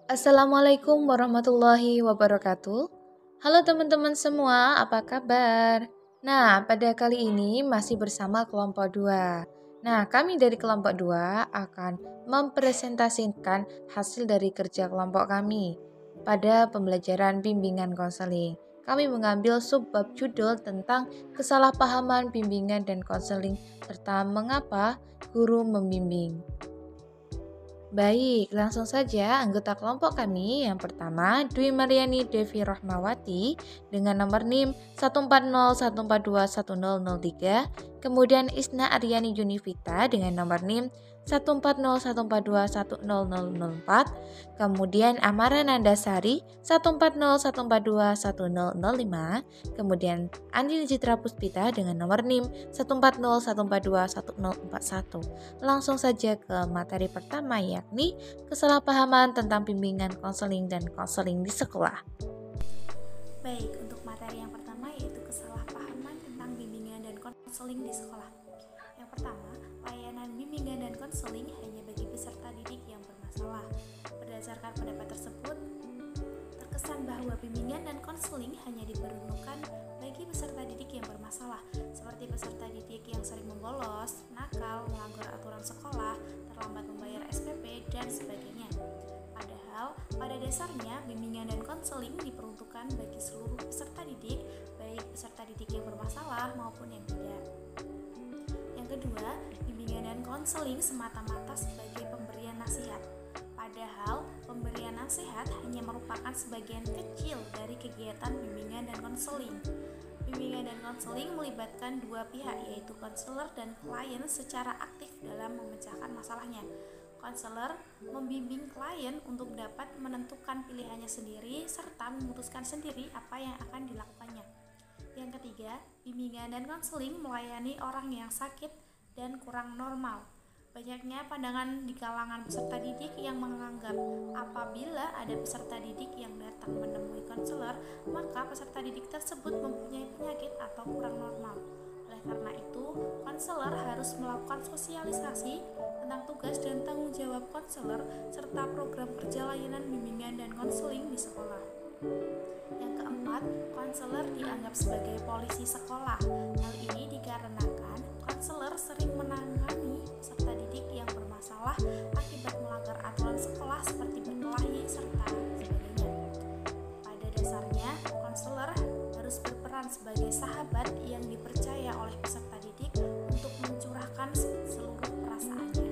Assalamualaikum warahmatullahi wabarakatuh. Halo teman-teman semua, apa kabar? Nah, pada kali ini masih bersama kelompok 2. Nah, kami dari kelompok 2 akan mempresentasikan hasil dari kerja kelompok kami pada pembelajaran bimbingan konseling. Kami mengambil subbab judul tentang kesalahpahaman bimbingan dan konseling serta mengapa guru membimbing. Baik, langsung saja anggota kelompok kami. Yang pertama, Dwi Mariani Devi Rahmawati dengan nomor NIM 14014210003. Kemudian Isna Aryani Junivita dengan nomor NIM 14014210004. Kemudian Amara Nandasari 14014210005. Kemudian Andi Citra Puspita dengan nomor NIM 14014210041. Langsung saja ke materi pertama, yakni kesalahpahaman tentang bimbingan konseling dan konseling di sekolah. Baik, untuk materi yang pertama yaitu kesalahpahaman tentang bimbingan dan konseling di sekolah. Yang pertama, layanan bimbingan dan konseling hanya bagi peserta didik yang bermasalah. Berdasarkan pendapat tersebut, terkesan bahwa bimbingan dan konseling hanya diperuntukkan bagi peserta didik yang bermasalah, seperti peserta didik yang sering membolos, nakal, melanggar aturan sekolah, terlambat membayar SPP, dan sebagainya. Padahal, pada dasarnya bimbingan dan konseling diperuntukkan bagi seluruh peserta didik, baik peserta didik yang bermasalah maupun yang tidak. Yang kedua, bimbingan dan konseling semata-mata sebagai pemberian nasihat. Padahal, pemberian nasihat hanya merupakan sebagian kecil dari kegiatan bimbingan dan konseling. Bimbingan dan konseling melibatkan dua pihak, yaitu konselor dan klien secara aktif dalam memecahkan masalahnya. Konselor membimbing klien untuk dapat menentukan pilihannya sendiri serta memutuskan sendiri apa yang akan dilakukannya. Yang ketiga, bimbingan dan konseling melayani orang yang sakit dan kurang normal. Banyaknya pandangan di kalangan peserta didik yang menganggap apabila ada peserta didik yang datang menemui konselor, maka peserta didik tersebut mempunyai penyakit atau kurang normal. Oleh karena itu, konselor harus melakukan sosialisasi tentang tugas dan tanggung jawab konselor serta program kerja layanan bimbingan dan konseling di sekolah. Yang keempat, konselor dianggap sebagai polisi sekolah. Hal ini dikarenakan konselor sering menangani peserta didik yang bermasalah akibat melanggar aturan sekolah seperti berkelahi serta sebagainya. Pada dasarnya, konselor harus berperan sebagai sahabat yang dipercaya oleh peserta didik untuk mencurahkan seluruh perasaannya.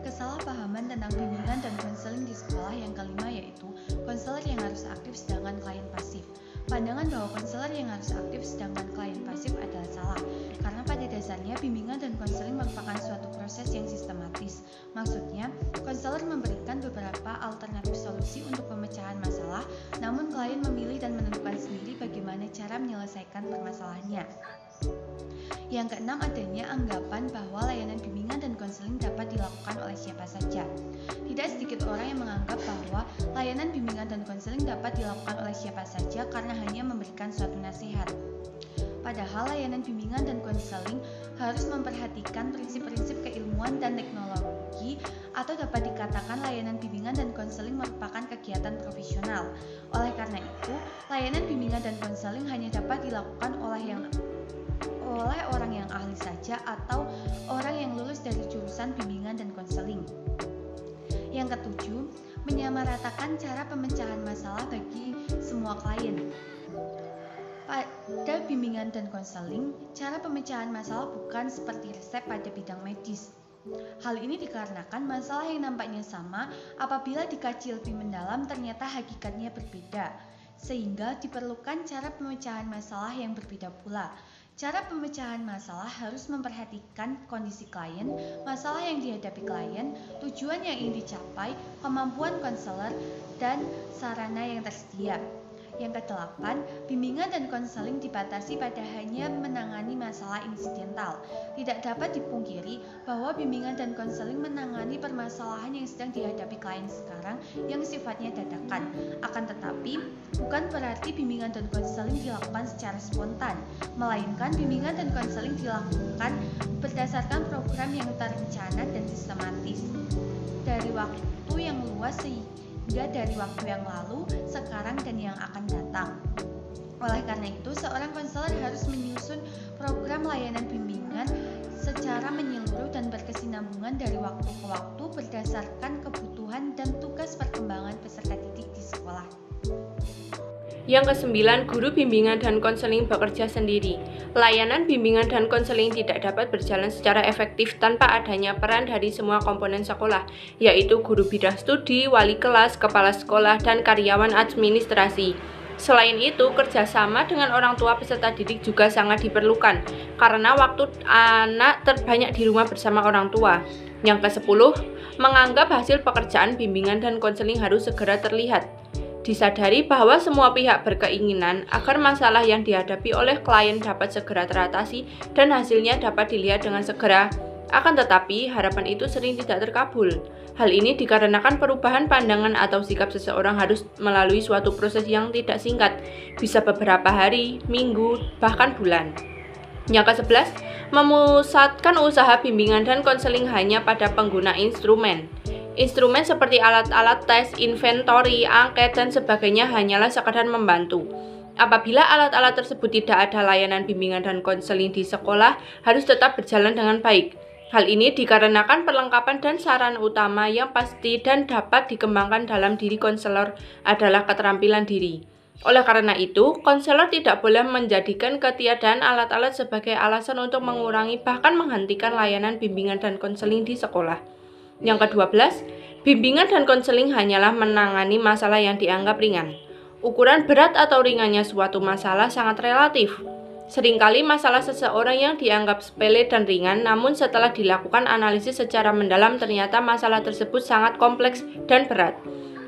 Kesalahpahaman tentang bimbingan dan konseling di sekolah yang kelima yaitu konselor yang harus aktif sedangkan klien pasif. Pandangan bahwa konselor yang harus aktif sedangkan klien pasif adalah salah, karena pada dasarnya bimbingan dan konseling merupakan suatu proses yang sistematis. Maksudnya, konselor memberikan beberapa alternatif solusi untuk pemecahan masalah, namun klien memilih dan menentukan sendiri bagaimana cara menyelesaikan permasalahannya. Yang keenam, adanya anggapan bahwa layanan bimbingan dan konseling dapat dilakukan oleh siapa saja. Tidak sedikit orang yang menganggap bahwa layanan bimbingan dan konseling dapat dilakukan oleh siapa saja karena hanya memberikan suatu nasihat. Padahal layanan bimbingan dan konseling harus memperhatikan prinsip-prinsip keilmuan dan teknologi, atau dapat dikatakan layanan bimbingan dan konseling merupakan kegiatan profesional. Oleh karena itu, layanan bimbingan dan konseling hanya dapat dilakukan oleh orang yang ahli saja atau orang yang lulus dari jurusan bimbingan dan konseling. Yang ketujuh, menyamaratakan cara pemecahan masalah bagi semua klien. Pada bimbingan dan konseling, cara pemecahan masalah bukan seperti resep pada bidang medis. Hal ini dikarenakan masalah yang nampaknya sama apabila dikaji lebih mendalam ternyata hakikatnya berbeda, sehingga diperlukan cara pemecahan masalah yang berbeda pula. Cara pemecahan masalah harus memperhatikan kondisi klien, masalah yang dihadapi klien, tujuan yang ingin dicapai, kemampuan konselor, dan sarana yang tersedia. Yang kedelapan, bimbingan dan konseling dibatasi pada hanya menangani masalah insidental. Tidak dapat dipungkiri bahwa bimbingan dan konseling menangani permasalahan yang sedang dihadapi klien sekarang yang sifatnya dadakan. Akan tetapi, bukan berarti bimbingan dan konseling dilakukan secara spontan, melainkan bimbingan dan konseling dilakukan berdasarkan program yang terencana dan sistematis. dari waktu yang luas sehingga dari waktu yang lalu, sekarang, dan yang akan datang. Oleh karena itu, seorang konselor harus menyusun program layanan bimbingan secara menyeluruh dan berkesinambungan dari waktu ke waktu berdasarkan kebutuhan dan tugas perkembangan peserta didik di sekolah. Yang kesembilan, guru bimbingan dan konseling bekerja sendiri. Layanan bimbingan dan konseling tidak dapat berjalan secara efektif tanpa adanya peran dari semua komponen sekolah, yaitu guru bidang studi, wali kelas, kepala sekolah, dan karyawan administrasi. Selain itu, kerjasama dengan orang tua peserta didik juga sangat diperlukan, karena waktu anak terbanyak di rumah bersama orang tua. Yang ke-10, menganggap hasil pekerjaan bimbingan dan konseling harus segera terlihat. Disadari bahwa semua pihak berkeinginan agar masalah yang dihadapi oleh klien dapat segera teratasi dan hasilnya dapat dilihat dengan segera. Akan tetapi, harapan itu sering tidak terkabul. Hal ini dikarenakan perubahan pandangan atau sikap seseorang harus melalui suatu proses yang tidak singkat, bisa beberapa hari, minggu, bahkan bulan. Yang ke-11, memusatkan usaha bimbingan dan konseling hanya pada pengguna instrumen. Instrumen seperti alat-alat tes, inventory, angket, dan sebagainya hanyalah sekadar membantu. Apabila alat-alat tersebut tidak ada, layanan bimbingan dan konseling di sekolah harus tetap berjalan dengan baik. Hal ini dikarenakan perlengkapan dan sarana utama yang pasti dan dapat dikembangkan dalam diri konselor adalah keterampilan diri. Oleh karena itu, konselor tidak boleh menjadikan ketiadaan alat-alat sebagai alasan untuk mengurangi bahkan menghentikan layanan bimbingan dan konseling di sekolah. Yang ke-12, bimbingan dan konseling hanyalah menangani masalah yang dianggap ringan. Ukuran berat atau ringannya suatu masalah sangat relatif. Seringkali masalah seseorang yang dianggap sepele dan ringan, namun setelah dilakukan analisis secara mendalam ternyata masalah tersebut sangat kompleks dan berat.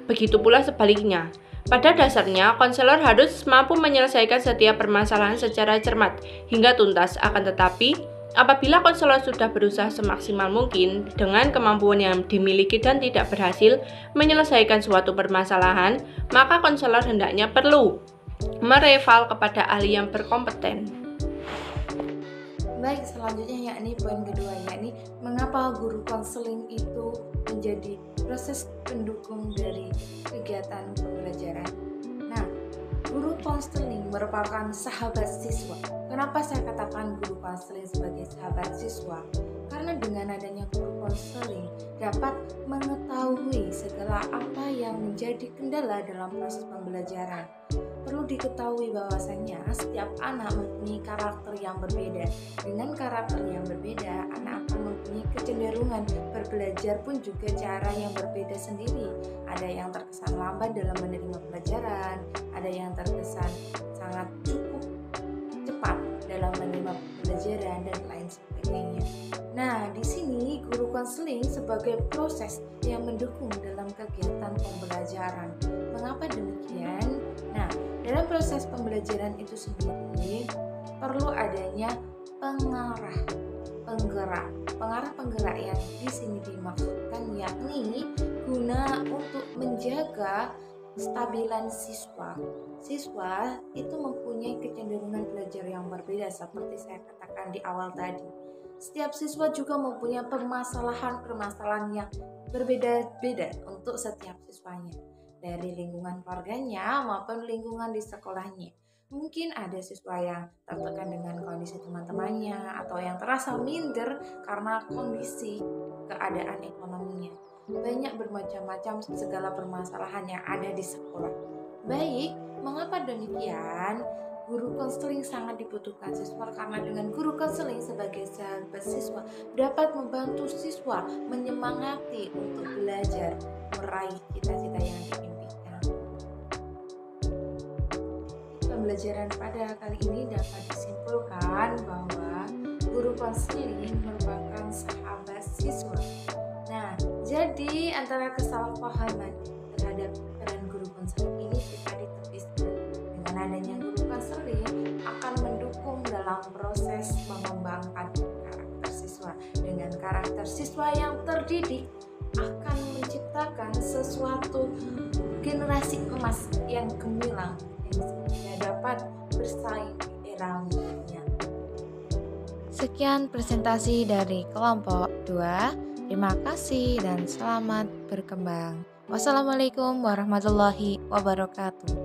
Begitu pula sebaliknya. Pada dasarnya, konselor harus mampu menyelesaikan setiap permasalahan secara cermat hingga tuntas. Akan tetapi, apabila konselor sudah berusaha semaksimal mungkin dengan kemampuan yang dimiliki dan tidak berhasil menyelesaikan suatu permasalahan, maka konselor hendaknya perlu mereval kepada ahli yang berkompeten. Baik, selanjutnya yakni poin kedua, yakni mengapa guru konseling itu menjadi proses pendukung dari kegiatan pembelajaran. Nah, guru konseling merupakan sahabat siswa. Kenapa saya katakan guru konseling sebagai sahabat siswa? Karena dengan adanya guru konseling dapat mengetahui segala apa yang menjadi kendala dalam proses pembelajaran. Perlu diketahui bahwasanya setiap anak mempunyai karakter yang berbeda. Dengan karakter yang berbeda, anak akan mempunyai kecenderungan berbelajar pun juga cara yang berbeda sendiri. Ada yang terkesan lambat dalam menerima pelajaran, ada yang terkesan sangat cukup cepat dalam menerima pelajaran dan lain sebagainya. Nah, di sini guru konseling sebagai proses yang mendukung dalam kegiatan pembelajaran. Mengapa demikian? Nah, dalam proses pembelajaran itu sendiri perlu adanya penggerak yang di sini dimaksudkan yakni guna untuk menjaga kestabilan siswa. Siswa itu mempunyai kecenderungan belajar yang berbeda seperti saya katakan di awal tadi. Setiap siswa juga mempunyai permasalahan yang berbeda-beda untuk setiap siswanya, dari lingkungan keluarganya maupun lingkungan di sekolahnya. Mungkin ada siswa yang tertekan dengan kondisi teman-temannya atau yang terasa minder karena kondisi keadaan ekonominya. Banyak bermacam-macam segala permasalahan yang ada di sekolah. Baik, mengapa demikian? Guru konseling sangat dibutuhkan siswa karena dengan guru konseling sebagai sahabat siswa dapat membantu siswa menyemangati untuk belajar, meraih cita-cita yang diimpikan. Pembelajaran pada kali ini dapat disimpulkan bahwa guru konseling merupakan sahabat siswa. Nah, jadi antara kesalahpahaman terhadap peran guru konseling ini bisa ditepiskan. Dengan adanya guru konseling akan mendukung dalam proses mengembangkan karakter siswa. Dengan karakter siswa yang terdidik akan menciptakan sesuatu generasi emas yang gemilang yang dapat bersaing di era modernya. Sekian presentasi dari kelompok 2. Terima kasih dan selamat berkembang. Wassalamualaikum warahmatullahi wabarakatuh.